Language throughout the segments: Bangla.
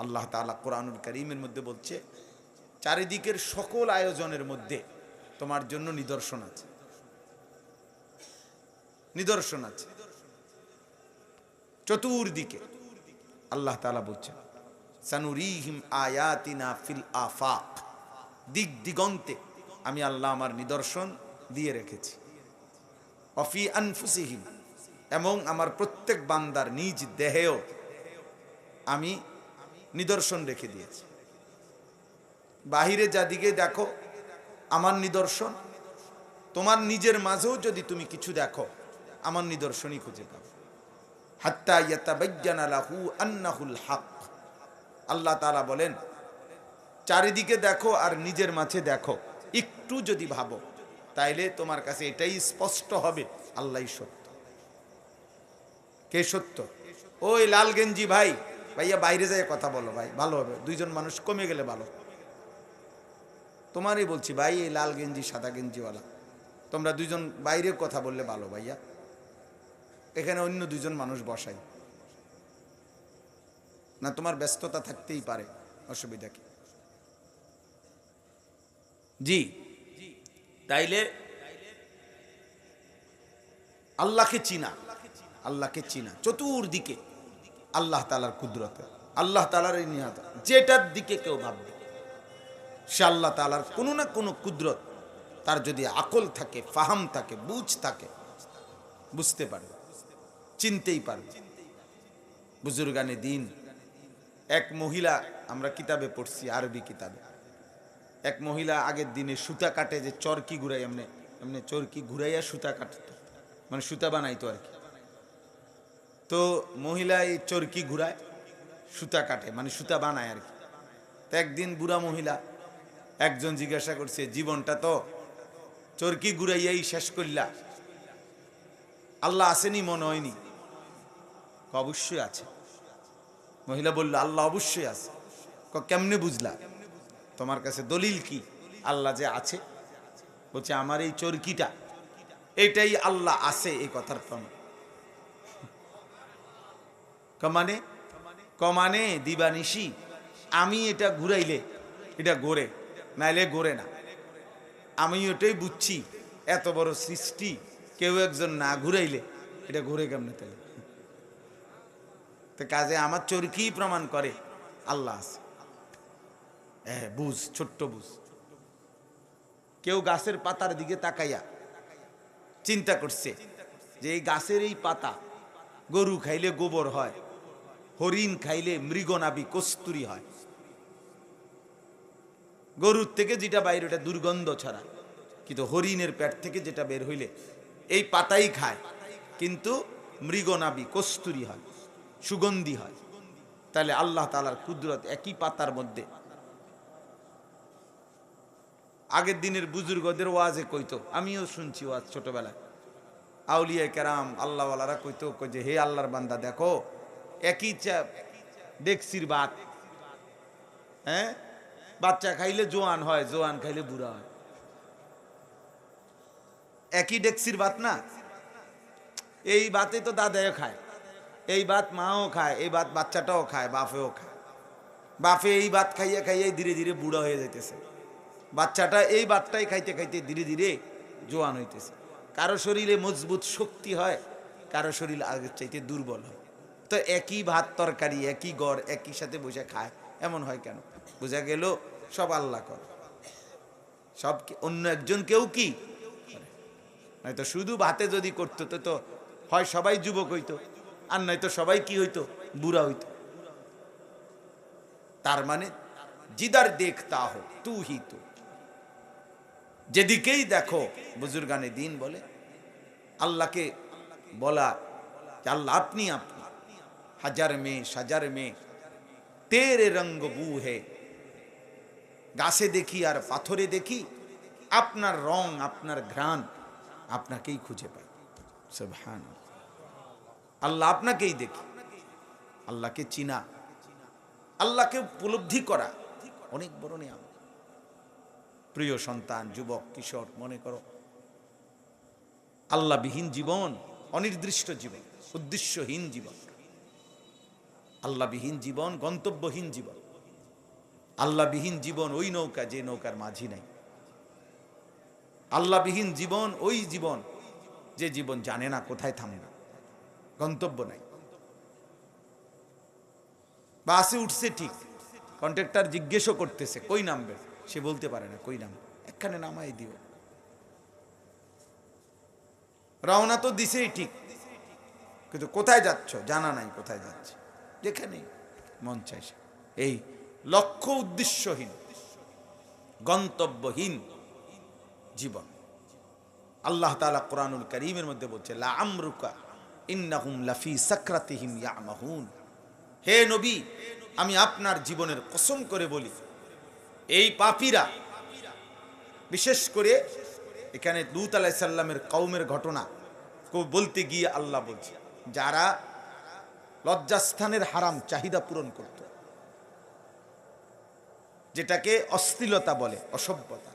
আল্লাহ তাআলা কোরআনুল কারীমের মধ্যে বলছে, চারিদিকের সকল আয়োজনের মধ্যে তোমার জন্য নিদর্শন আছে, নিদর্শন আছে চতুর্দিকে। আল্লাহ তাআলা বলছেন, সানুরিহিম আয়াতিনা ফিল আফাক, দিক দিগন্তে আমি আল্লাহ আমার নিদর্শন দিয়ে রেখেছি। অফি আনফুসিহিম, এবং আমার প্রত্যেক বান্দার নিজ দেহেও আমি নিদর্শন রেখে দিয়েছি। বাহিরে যাদিকে দেখো আমার নিদর্শন, তোমার নিজের মাঝেও যদি তুমি কিছু দেখো আমার নিদর্শনই খুঁজে পাবে। হাত্তা ইয়াতাবায়্যানা লাহু আন্নাহুল হক। আল্লাহ তাআলা বলেন, চারিদিকে দেখো আর নিজের মাঝে দেখো, একটু যদি ভাবো তাইলে তোমার কাছে এটাই স্পষ্ট হবে আল্লাহই সত্য। কে সত্য? ওই লাল গেঞ্জি ভাই, ভাইয়া বাইরে যায় কথা বলো ভাই, ভালো হবে, দুইজন মানুষ কমে গেলে ভালো। তোমারই বলছি ভাই, এই লাল গেঞ্জি সাদা গেঞ্জিওয়ালা, তোমরা দুইজন বাইরে কথা বললে ভালো ভাইয়া, এখানে অন্য দুইজন মানুষ বসাই না, তোমার ব্যস্ততা থাকতেই পারে, অসুবিধা কি? জি, তাইলে আল্লাহকে চিনা, আল্লাহকে চিনা চতুর্দিকে আল্লাহ তাআলার কুদরতে, আল্লাহ তাআলার এই নিয়ামত, যেটার দিকে কেউ ভাববে সে আল্লাহ তাআলার কোনো না কোনো কুদরত, তার যদি আকল থাকে, ফাহাম থাকে, বুঝ থাকে, বুঝতে পারবে, চিনতেই পারবে। বুজুর্গানে দিন এক মহিলা, আমরা কিতাবে পড়ছি, আরবি কিতাবে, এক মহিলা আগের দিনে সুতা কাটে, যে চরকি ঘুরাই, এমনি এমনি চরকি ঘুরাইয়া সুতা কাটতো, মানে সুতা বানাইতো আর কি। তো মহিলা এই চরকি ঘুরায় সুতা কাটে, মানে সুতা বানায় আর কি। তো একদিন বুড়া মহিলা, একজন জিজ্ঞাসা করছে, জীবনটা তো চরকি ঘুরাইয়াই শেষ করলা, আল্লাহ আসেনি মনে হয়নি? অবশ্যই আছে। মহিলা বলল, আল্লাহ অবশ্যই আছে। কেমনে বুঝলা? তোমার কাছে দলিল কি আল্লাহ যে আছে? বলছে, আমার এই চরকিটা, এটাই আল্লাহ আছে এই কথার প্রমাণ। কমানে কমানে দিবানিশি আমি এটা ঘুরাইলে এটা ঘোরে, নাইলে ঘোরে না। আমি ওটাই বুঝছি, এত বড় সৃষ্টি কেউ একজন না ঘুরাইলে এটা ঘুরে কেমনে? তাহলে তো কাজে আমার চরকি প্রমাণ করে আল্লাহ আছে। বুঝ, ছোট্ট বুঝ। কেউ গাছের পাতার দিকে তাকাইয়া চিন্তা করছে যে এই গাছের এই পাতা গরু খাইলে গোবর হয়, হরিণ খাইলে মৃগনাভি কস্তুরী হয়। গরুর থেকে যেটা বাইর ওটা দুর্গন্ধ ছাড়া, কিন্তু হরিণের পেট থেকে যেটা বের হইলে এই পাতাই খায়, কিন্তু মৃগনাভি কস্তুরী হয়, সুগন্ধি হয়। তাহলে আল্লাহ তাআলার কুদরত একই পাতার মধ্যে। আগের দিনের বুজুর্গদের ওয়াজে কইতো, আমিও শুনছি ওয়াজ ছোটবেলায়, আউলিয়া কেরাম আল্লাহওয়ালারা কইতো যে হে আল্লাহর বান্দা, দেখো একই ডেকসির ভাত, হ্যাঁ, বাচ্চা খাইলে জোয়ান হয়, জোয়ান খাইলে বুড়া হয়। একই ডেকসির ভাত না? এই ভাতে তো দাদাও খায়, এই ভাত মাও খায়, এই ভাত বাচ্চাটাও খায়, বাপেও খায়। বাপে এই ভাত খাইয়া খাইয়া ধীরে ধীরে বুড়া হয়ে যাইতেছে, বাচ্চাটা এই ভাতটাই খাইতে খাইতে ধীরে ধীরে জোয়ান হইতেছে। কারো শরীরে মজবুত শক্তি হয়, কারো শরীর আগের চাইতে দুর্বল হয়। তো একই ভাত তরকারি, একই গড়, একই সাথে বসে খায়, এমন হয় কেন? বোঝা গেল সব আল্লাহ করে, সব অন্য একজন কেউ কি নয়তো শুধু ভাতে যদি করতো তো হয় সবাই যুবক হইতো, আর নয়তো সবাই কি হইতো? বুড়া হইতো। তার মানে জিদার দেখতা হো তু হি তু, যেদিকেই দেখো। বুজুর্গানে দিন বলে আল্লাহকে বলা যে আল্লাহ আপনি আপনি, হাজার মে সাজার মে তেরে রঙ্গ বু হে, গাছে দেখি আর পাথরে দেখি আপনার রং, আপনার ঘ্রাণ, আপনাকেই খুঁজে পাই। সুবহানাল্লাহ, আল্লাহ আপনাকেই দেখি। আল্লাহকে চিনা, আল্লাহকে উপলব্ধি করা অনেক বড় নিয়ামত। প্রিয় সন্তান, যুবক, কিশোর, মনে করো আল্লাহবিহীন জীবন অনির্দিষ্ট জীবন, উদ্দেশ্যহীন জীবন। আল্লাহবিহীন জীবন গন্তব্যহীন জীবন। আল্লাহবিহীন জীবন ওই নৌকা যে নৌকার মাঝি নাই। আল্লাহবিহীন জীবন ওই জীবন যে জীবন জানে না কোথায় থামবে, গন্তব্য নাই। বাসে উঠছে ঠিক, কন্ট্রাক্টর জিজ্ঞেসও করতেছে কই নামবে, সে বলতে পারে না কই নামবে, এখানে নামাই দিও। রওনা তো দিছেই ঠিক, কিন্তু কোথায় যাচ্ছ জানা নাই, কোথায় যাচ্ছে যেখানে মন চাইছে। এই লক্ষ্য উদ্দেশ্যহীন গন্তব্যহীন জীবন। আল্লাহ তাআলা কোরআনুল কারীমের মধ্যে বলছে লা আমরুকা ইন্নাহুম লাফি সাকরাতিহিম ইয়ামাহুন। হে নবী, আমি আপনার জীবনের কসম করে বলি, এই পাপীরা, বিশেষ করে এখানে লূত আলাইহিস সালামের কওমের ঘটনা বলতে গিয়ে আল্লাহ বলছে, যারা লজ্জাস্থানের হারাম চাহিদা পূরণ করত, যেটাকে অশ্লীলতা বলে, অসভ্যতা,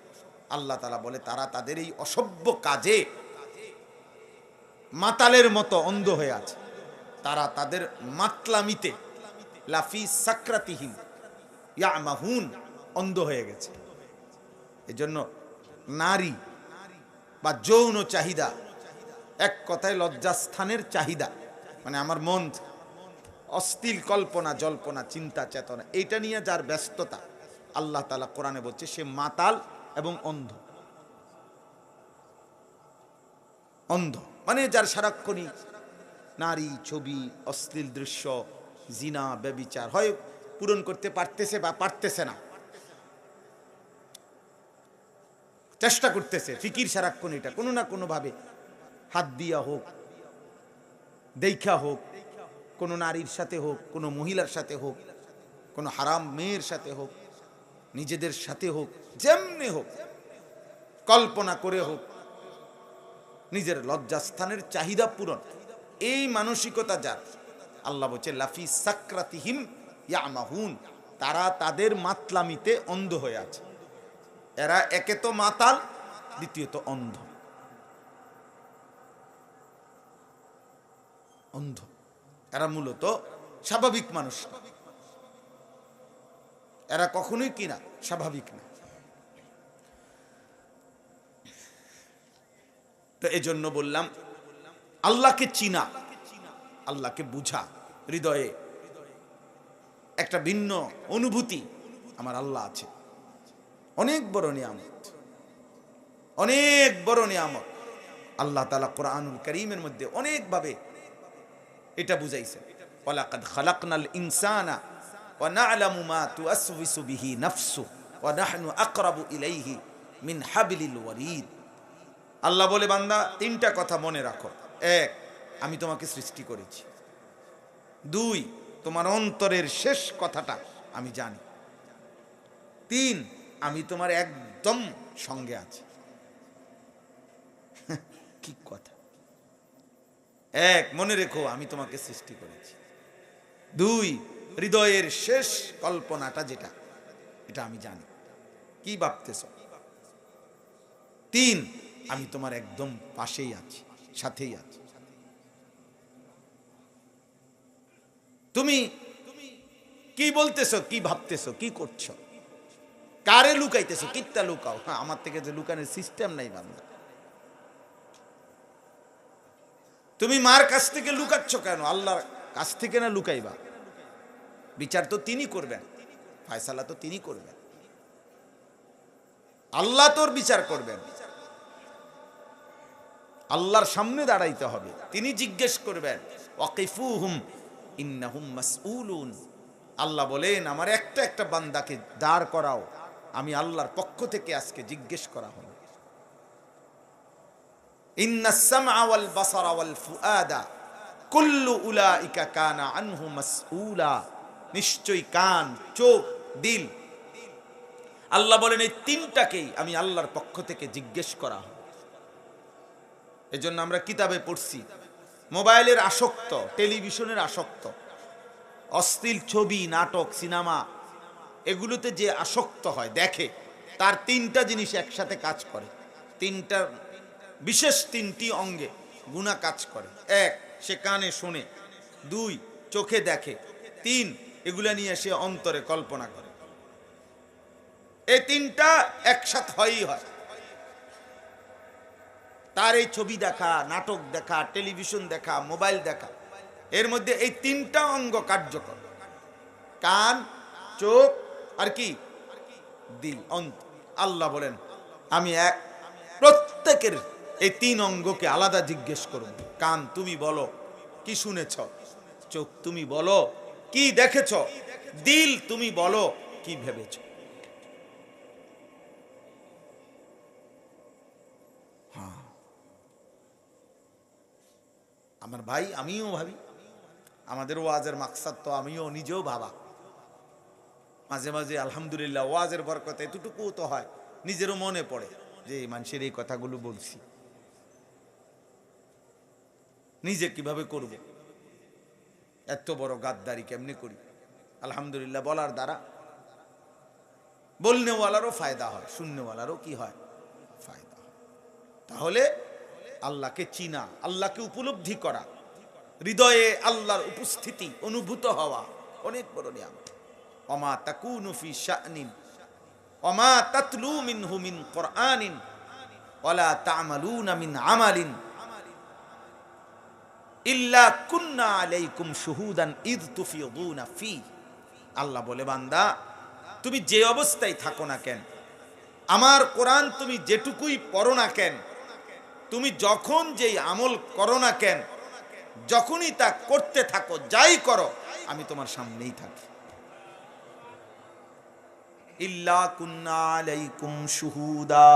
আল্লাহ তাআলা বলে তারা তাদের এই অসভ্য কাজে মাতালের মতো অন্ধ হয়ে আছে। তারা তাদের মাতলামিতে লাফি সাকরাতিহিম ইয়ামাহুন, অন্ধ হয়ে গেছে। এজন্য নারী বা যৌন চাহিদা, এক কথায় লজ্জাস্থানের চাহিদা, মানে আমার মন অস্থির কল্পনা জল্পনা চিন্তা চেতনা, এইটা নিয়ে যার ব্যস্ততা, আল্লাহ তাআলা কোরআনে বলছে সে মাতাল এবং অন্ধ। অন্ধ মানে যার সারাক্ষণই নারী, ছবি, অশ্লীল দৃশ্য, জিনা, ব্যভিচার হয় পূরণ করতে পারতেছে বা পারতেছে না, চেষ্টা করতেছে, ফিকির সারাক্ষণ এটা কোনো না কোনো ভাবে হাত দিয়া হোক, দেখা হোক, কোনো নারীর সাথে হোক, কোনো মহিলার সাথে হোক, কোনো হারাম মেয়ের সাথে হোক, নিজেদের সাথে হোক, যেমনি হোক, কল্পনা করে হোক, নিজের লজ্জাস্থানের চাহিদা পূরণ, এই মানসিকতা যার, আল্লাহ বলছে লাফি সাকরাতিহিম ইয়ামাহুন, তারা তাদের মাতলামিতে অন্ধ হয়ে আছে। এরা একে তো মাতাল, দ্বিতীয়ত অন্ধ। অন্ধ এরা মূলত স্বাভাবিক মানুষ না, এরা কখনোই কিনা স্বাভাবিক না। তো এজন্য বললাম আল্লাহকে চিনা, আল্লাহকে বুঝা, হৃদয়ে একটা ভিন্ন অনুভূতি, আমার আল্লাহ আছে, অনেক বড় নিয়ামত, অনেক বড় নিয়ামত। আল্লাহ তাআলা কোরআনুল কারীমের মধ্যে অনেকভাবে এটা বুঝাইছেন, ওয়ালাকাদ খালাকনাল ইনসানা ওয়া না'লামু মা তুওয়াসওয়িসু বিহি নাফসুহু ওয়া নাহনু আকরাবু ইলাইহি মিন হাবলিল ওয়ারিদ। আল্লাহ বলে, বান্দা তিনটা কথা মনে রাখো। এক, আমি তোমাকে সৃষ্টি করেছি। দুই, তোমার অন্তরের শেষ কথাটা আমি জানি। তিন, আমি তোমার একদম সঙ্গে আছি। কি কথা! এক, মনে রেখো আমি তোমাকে সৃষ্টি করেছি। দুই, হৃদয়ের শেষ কল্পনাটা যেটা, এটা আমি জানি, কি ভাবতেছ। তিন, আমি তোমার একদম পাশেই আছি, সাথেই আছি। তুমি কি বলতেছো, কি ভাবতেছো, কি করছো, কারে লুকাইতেছো, কিত্তা লুকাও। হ্যাঁ, আমার থেকে যে লুকানোর সিস্টেম নাই বান্দা। তুমি মার কাছ থেকে লুকাচ্ছ কেন? আল্লাহর কাছ থেকে না লুকাইবা? বিচার তো তিনি করবেন, ফয়সালা তো তিনি করবেন, আল্লাহ তোর বিচার করবেন। আল্লাহর সামনে দাঁড়াইতে হবে, তিনি জিজ্ঞেস করবেন, ওয়াকিফুহুম ইন্নাহুম মাসউলুন। আল্লাহ বলেন, আমার একটা একটা বান্দাকে দাঁড় করাও, আমি আল্লাহর পক্ষ থেকে আজকে জিজ্ঞেস করা হবে। ইন্নাস সামআ ওয়াল বাসারা ওয়াল ফুআদা কুল্লু উলাইকা কানা আনহু মাসউলা। নিশ্চয়ই কান, চোখ, দিল, আল্লাহ বলেন এই তিনটাকেই আমি আল্লাহর পক্ষ থেকে জিজ্ঞেস করা হবে। এজন্য আমরা কিতাবে পড়ছি, মোবাইলের আসক্ত, টেলিভিশনের আসক্ত, অশ্লীল ছবি, নাটক, সিনেমা, এগুলোতে যে আসক্ত হয়, দেখে, তার তিনটা জিনিস একসাথে কাজ করে। তিনটা বিশেষ তিনটি অঙ্গে গুনাহ কাজ করে। এক, সে কানে শোনে। দুই, চোখে দেখে। তিন, এগুলা নিয়ে সে অন্তরে কল্পনা করে। এই তিনটা একসাথে হয়ই হয়। তার এই ছবি দেখা, নাটক দেখা, টেলিভিশন দেখা, মোবাইল দেখা, এর মধ্যে এই তিনটা অঙ্গ কার্যকর: কান, চোখ আর কি, দিল, অন্তর। আল্লাহ বলেন আমি প্রত্যেকের এই তিন অঙ্গকে আলাদা জিজ্ঞেস করব। কান, তুমি বলো কি শুনেছ? চোখ, তুমি বলো কি দেখেছ? দিল, তুমি বলো কি ভেবেছ? হ্যাঁ, আমার ভাই, আমিও ভাবি, আমাদের ওয়াজের মাকসাদ তো আমিও নিজেও ভাবা। মাঝে মাঝে আলহামদুলিল্লাহ ওয়াজের বরকতে এতটুকু তো হয়, নিজেরও মনে পড়ে যে মানুষের এই কথাগুলো বলছি, নিজে কিভাবে করব, এত বড় গাদ্দারি কেমনে করি। আলহামদুলিল্লাহ বলার দ্বারা বলনেওয়ালারও ফায়দা হয়, শুননেওয়ালারও কি হয়, ফায়দা হয়। তাহলে আল্লাহকে চিনা, আল্লাহকে উপলব্ধি করা, হৃদয়ে আল্লাহর উপস্থিতি অনুভূত হওয়া অনেক বড় নিয়ামত। ওমা তাকুনু ফি শানিন ওমা তাতলু মিনহু মিন কুরআনিন ওয়ালা তা'মালুনা মিন আমালিন ইল্লা কুন্না আলাইকুম শুহুদান ইয তুফিদুনা ফি। আল্লাহ বলে, বান্দা তুমি যে অবস্থায় থাকো না কেন, আমার কোরআন তুমি যেটুকুই পড়ো না কেন, তুমি যখন যেই আমল করো না কেন, যখনই তা করতে থাকো, যাই করো, আমি তোমার সামনেই থাকি। ইল্লা কুন্না আলাইকুম শুহুদা,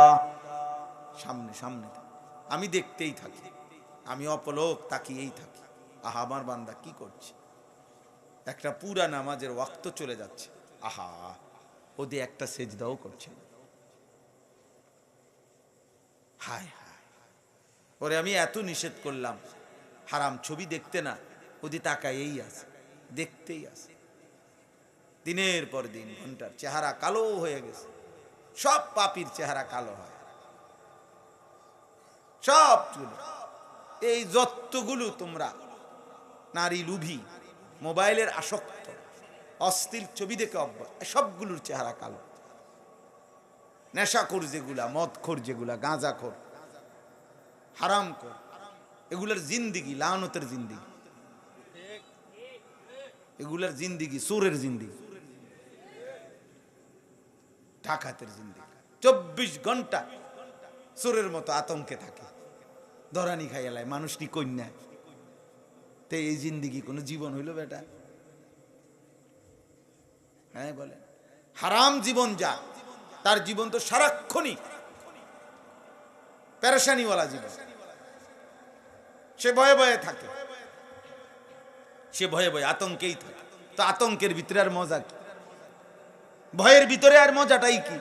সামনে সামনে আমি দেখতেই থাকি, আমি অপলক তাকিয়েই থাকি। আহা, আমার বান্দা কি করছে, একটা পুরা নামাজের ওয়াক্ত চলে যাচ্ছে, আহা ওদের একটা সেজদাও করছে না। হায় হায়, ওরে আমি এত নিষেধ করলাম হারাম ছবি দেখতে না, ওদি তাকায়েই আছে, দেখতেই আছে। দিনের পর দিন, ঘন্টার চেহারা কালো হয়ে গেছে। সব পাপীর চেহারা কালো হয়, সবগুলো। এই যতগুলো তোমরা নারী লোভী, মোবাইলের আসক্ত, অশ্লীল ছবি দেখে অভ্যাস, সবগুলোর চেহারা কালো। নেশাখোর যেগুলা, মদখোর যেগুলা, গাঁজাখোর, হারামখোর, এগুলার জিন্দিগি লানতের জিন্দিগি, এগুলার জিন্দিগি চোরের জিন্দিগি, ডাকাতের জিন্দিগি। 24 ঘন্টা চোরের মতো আতঙ্কে থাকে, দরানি খাইয়ালায় মানুষ নি কন্যা। তো এই জিন্দিগি কোন জীবন হইল বেটা? হ্যাঁ বলে, হারাম জীবন যা, তার জীবন তো সারাক্ষণই পেরেশানিওয়ালা জীবন। সে ভয়ে ভয়ে থাকে, সে ভয়ে ভয়ে আতঙ্কেই থাকে। তো আতঙ্কের ভিতরে আর মজা কি? ভয়ের ভিতরে আর মজাটাই কি?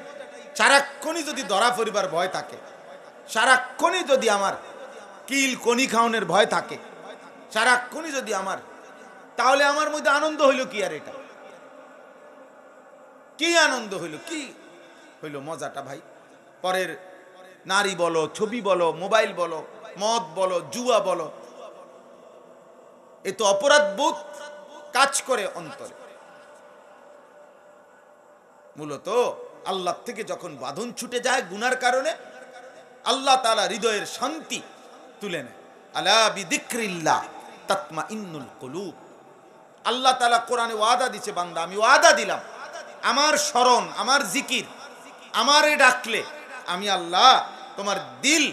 সারাক্ষণই যদি ধরা পরিবার ভয় থাকে, সারাক্ষণই যদি আমার কিল কনি খাওনের ভয় থাকে, সারাক্ষণই যদি আমার, তাহলে আমার মধ্যে আনন্দ হইল কি? আর এটা কি আনন্দ হইল, কি হইল মজাটা ভাই? পরের নারী বলো, ছবি বলো, মোবাইল বলো, মদ বলো, জুয়া বলো, এ তো অপরাধ বোধ কাজ করে অন্তরে। মূলত আল্লাহ থেকে যখন বাঁধন ছুটে যায় গুনার কারণে, আল্লাহ তাআলা হৃদয়ের শান্তি তুলে নেয়। আলা বিযিকরিল্লাহ তাতমাইন্নুল কুলুব। আল্লাহ তাআলা কোরআনে ওয়াদা দিয়েছে, বান্দা আমি ওয়াদা দিলাম, আমার স্মরণ, আমার জিকির, আমারে ডাকলে আমি আল্লাহ তোমার দিল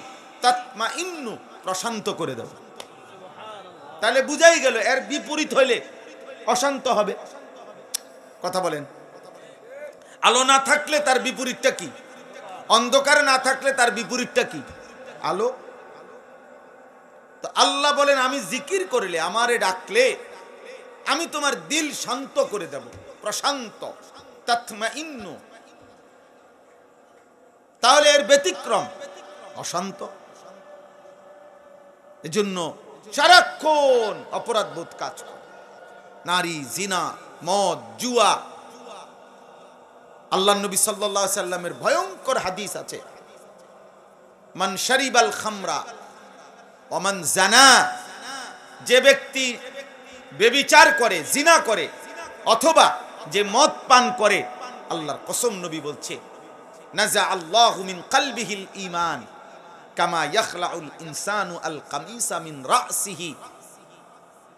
তাতমাইন্নু, প্রশান্ত করে দেব। তাহলে বুঝাই গেল, এর বিপরীত হইলে অশান্ত হবে। কথা বলেন, আলো না থাকলে তার বিপরীতটা কি? অন্ধকার না থাকলে তার বিপরীতটা কি? আলো। তো আল্লাহ বলেন, আমি জিকির করলে, আমারে ডাকলে আমি তোমার দিল শান্ত করে দেব, প্রশান্ত, তাতমাইন্নু। তাহলে এর ব্যতিক্রম অশান্ত। এজন্য সারাক্ষণ অপরাধ বোধ কাজ করে, নারী, জিনা, মদ, জুয়া। আল্লাহ নবী সাল্লাল্লাহু আলাইহি সাল্লামের ভয়ঙ্কর হাদিস আছে, মান শারিবাল খামরা ওয়া মান জানা, যে ব্যক্তি বেবিচার করে, জিনা করে, অথবা যে মদ পান করে, আল্লাহর কসম নবী বলছে নাজা আল্লাহু মিন কলবিহিল ঈমান কামা ইয়াখলাউল ইনসানু আল কামিসা মিন রাসিহি।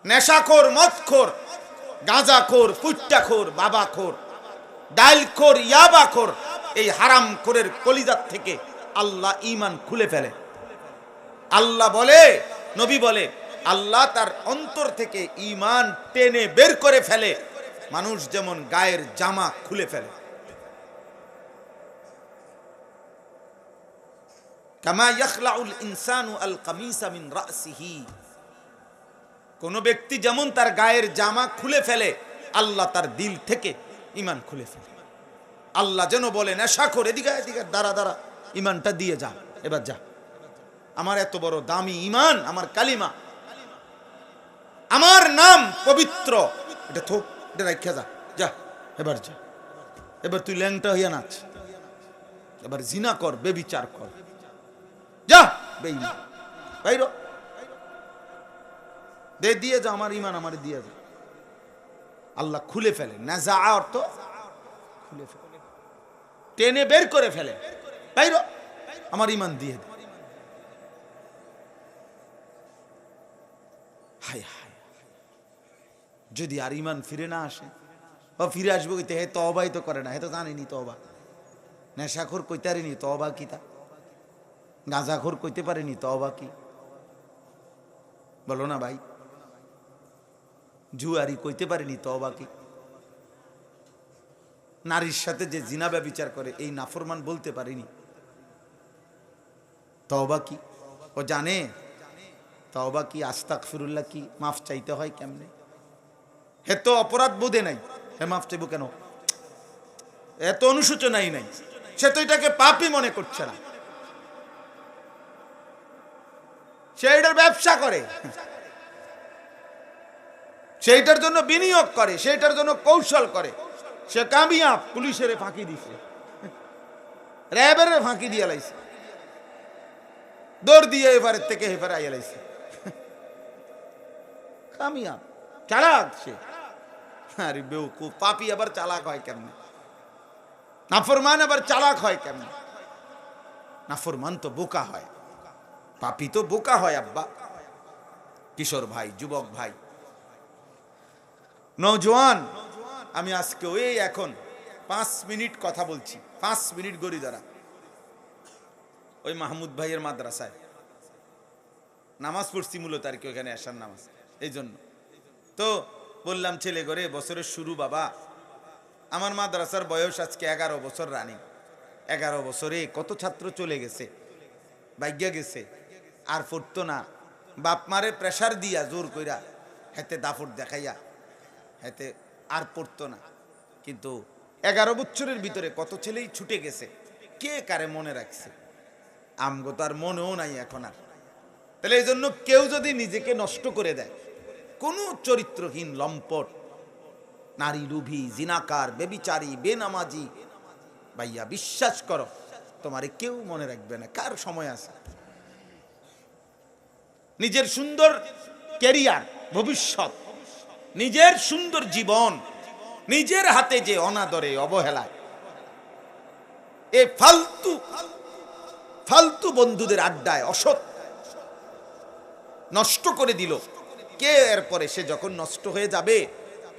নেশাখোর, মদখোর, গাঁজাখোর, ফুট্টাখোর, বাবাখোর, ডাইলখোর, ইয়াবাখোর, এই হারামখোরের কলিজার থেকে আল্লাহ ঈমান খুলে ফেলে। আল্লাহ বলে, নবী বলে, আল্লাহ তার অন্তর থেকে ঈমান টেনে বের করে ফেলে, মানুষ যেমন গায়ের জামা খুলে ফেলে। কামা ইয়াখলাউল ইনসানু আল কামিসা মিন রাসিহি। কোন ব্যক্তি যেমন তার গায়ের জামা খুলে ফেলে, আল্লাহ তার দিল থেকে ঈমান খুলে ফেলে। আল্লাহ যেন বলে, নেশাখোর, এদিকে এদিকে, দাঁড়া দাঁড়া, ঈমানটা দিয়ে যা, এবার যা। আমার এত বড় দামি ঈমান, আমার কালিমা, আমার নাম পবিত্র, এটা থোক, এটা রাখা যা, যা এবার যা। এবার তুই ল্যাংটা হইয়া নাচ, এবার জিনা কর, বেবিচার কর, যা বেঈমান, বাইরো দে, দিয়ে যা, আমার ঈমান আমার দিয়ে যা। আল্লাহ খুলে ফেলে, নাজা অর্থ খুলে ফেলে, টেনে বের করে ফেলে, বাইরো, আমার ঈমান দিয়ে দে। হায় হায়, যদি আর ঈমান ফিরে না আসে, ও ফিরে আসবো কইতে, হে তওবাই তো করে না, হে তো জানেনি তওবা। নেশাখোর কইতে পারেনি তওবা কি, তা গাঁজাখোর কইতে পারেনি তওবা কি, বলো না ভাই। জুয়ারি কইতে পারেনি তওবা কি। নারীর সাথে যে জিনা ব্যভিচার করে, এই নাফরমান বলতে পারেনি তওবা কি। ও জানে তওবা কি, আস্তাগফিরুল্লাহ কি, মাফ চাইতে হয় কেমনে। হে তো অপরাধ বোধে নাই, হে মাফ চাইব কেন, এত অনুশোচনাই নাই, সে তো এটাকে পাপই মনে করছে না, সে এটার ব্যবসা করে, সেইটার জন্য বিনিয়োগ করে, সেইটার জন্য কৌশল করে। সে কামিয়াব, পুলিশের ফাঁকি দিছে, র্যাবের ফাঁকি দিয়ে লাইছে, দৌড় দিয়ে এবারের থেকে এবারে আইয়া লাইছে, কামিয়াব, চালাক সে। আরে বেউকুফ, পাপী আবার চালাক হয় কেমনে, নাফরমান আবার চালাক হয় কেমনে। নাফরমান তো বোকা হয়, পাপী তো বোকা হয়। আব্বা, কিশোর ভাই, যুবক ভাই, নওজোয়ান, আমি আজকে ওই এখন 5 মিনিট কথা বলছি, 5 মিনিট গড়ি দ্বারা ওই মাহমুদ ভাইয়ের মাদ্রাসায় নামাজ পড়ছি, মূলত আর কি ওখানে আসার নামাজ, এই জন্য তো বললাম ছেলে করে বছরের শুরু বাবা, আমার মাদ্রাসার বয়স আজকে 11 বছর রানিং। 11 বছরে কত ছাত্র চলে গেছে, ভাগ্যা গেছে, আর পড়তো না, বাপ মারে প্রেসার দিয়া জোর কইরা, হেতে দাফট দেখাইয়া, হেতে আর পড়তো না। কিন্তু 11 বছরের ভিতরে কত ছেলেই ছুটে গেছে, কে কারে মনে রাখছে, আমগো তার মনেও নাই এখন আর। তাহলে এই জন্য কেউ যদি নিজেকে নষ্ট করে দেয়, কোনো চরিত্রহীন লম্পট, নারী লুভি, জিনাকার, বেবিচারী, বেনামাজি, ভাইয়া বিশ্বাস করো, তোমারে কেউ মনে রাখবে না। কার সময় আছে? নিজের সুন্দর ক্যারিয়ার, ভবিষ্যৎ, নিজের সুন্দর জীবন নিজের হাতে যে অনাদরে, অবহেলায়, এ ফালতু ফালতু বন্ধুদের আড্ডায়, অসৎ নষ্ট করে দিল কে? এরপরে সে যখন নষ্ট হয়ে যাবে,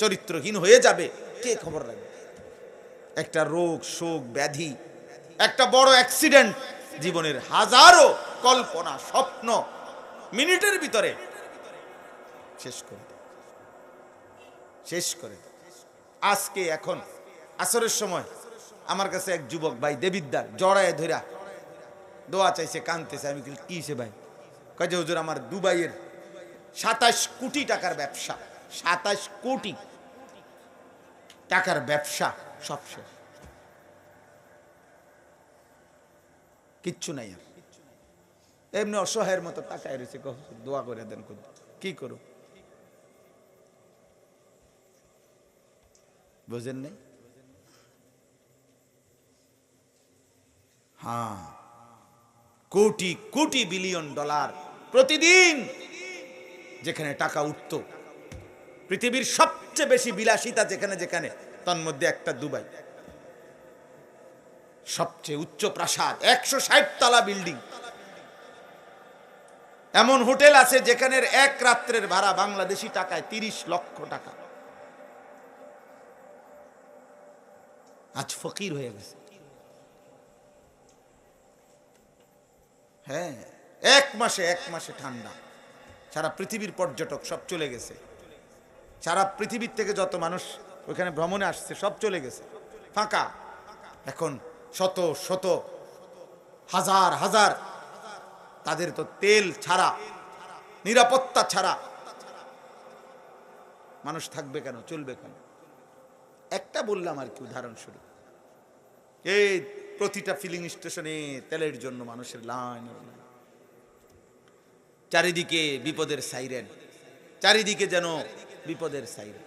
চরিত্রহীন হয়ে যাবে, কে খবর রাখবে? একটা রোগ, শোক, ব্যাধি, একটা বড় অ্যাক্সিডেন্ট, জীবনের হাজারো কল্পনা, স্বপ্ন মিনিটের ভিতরে শেষ করে দেয়, শেষ করে দেয়। আজকে এখন আসরের সময় আমার কাছে এক যুবক ভাই দেবিদ্দার জড়ায় ধরা দোয়া চাইছে, কাঁদতেছে। আমি কি সে ভাই? কাজে হুজুর, আমার দুবাইয়ের 27 কোটি টাকার ব্যবসা, 27 কোটি টাকার ব্যবসা সব শেষ, কিচ্ছু নাই আর। এমনি অসহায়ের মতো টাকায় রয়েছে, দোয়া করে দেন, কি করো? বুঝেন নাই? হ্যাঁ, কোটি কোটি বিলিয়ন ডলার প্রতিদিন যেখানে টাকা উঠত, পৃথিবীর সব সবচেয়ে বেশি বিলাসিতা যেখানে যেখানে, তার মধ্যে একটা দুবাই। সবচেয়ে উচ্চ প্রাসাদ, 160 তলা বিল্ডিং। এমন হোটেল আছে যেখানের এক রাত্রের ভাড়া বাংলাদেশি টাকায় 30 লক্ষ টাকা। আজ ফকির হয়ে গেছে। হ্যাঁ, এক মাসে ঠান্ডা। সারা পৃথিবীর পর্যটক সব চলে গেছে। সারা পৃথিবীর থেকে যত মানুষ ওখানে ভ্রমণে আসছে সব চলে গেছে, ফাঁকা। এখন শত শত হাজার হাজার, তাদের তো তেল ছাড়া, নিরাপত্তা ছাড়া মানুষ থাকবে কেন, চলবে কেন? একটা বললাম আর কি উদাহরণস্বরূপ। এই প্রতিটা ফিলিং স্টেশনে তেলের জন্য মানুষের লাইন। চারিদিকে বিপদের সাইরেন, চারিদিকে যেন বিপদের সাইরেন।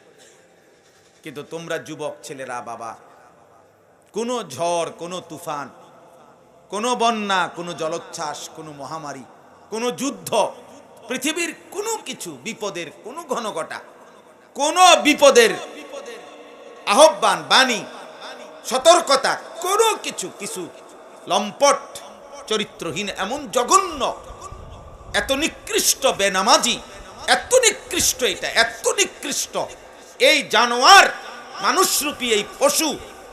কিন্তু তোমরা যুবক ছেলেরা, বাবা, কোনো ঝড়, কোনো তুফান, কোনো বন্যা, কোনো জলোচ্ছ্বাস, কোনো মহামারী, কোনো যুদ্ধ, পৃথিবীর কোনো কিছু, বিপদের কোনো ঘনঘটা, কোনো বিপদের আহ্বান, বাণী, সতর্কতা, কোনো কিছু লম্পট, চরিত্রহীন, এমন জঘন্য, এত নিকৃষ্ট বেনামাজি, এত নিকৃষ্ট, এটা এত নিকৃষ্ট এই জানোয়ার, মানুষরূপী এই পশু,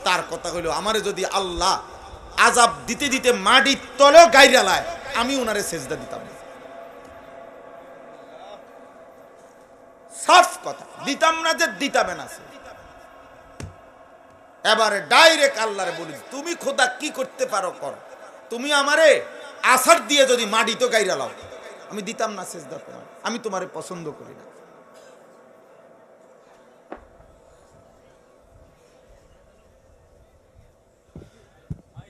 তার কথা হইল আমারে যদি আল্লাহ আযাব দিতে দিতে মাটির তলেও গাইরা লায়, আমি ওনারে সেজদা দিতাম না। সাফ কথা, দিতাম না যে দিতাবে না। এবারে ডাইরেক্ট আল্লাহরে বলি, তুমি খোদা কি করতে পারো করো, তুমি আমারে আসার দিয়ে যদি মাটি তো গাইরা লাও, আমি দিতাম না সেজদা তোমার, আমি তোমারে পছন্দ করি না।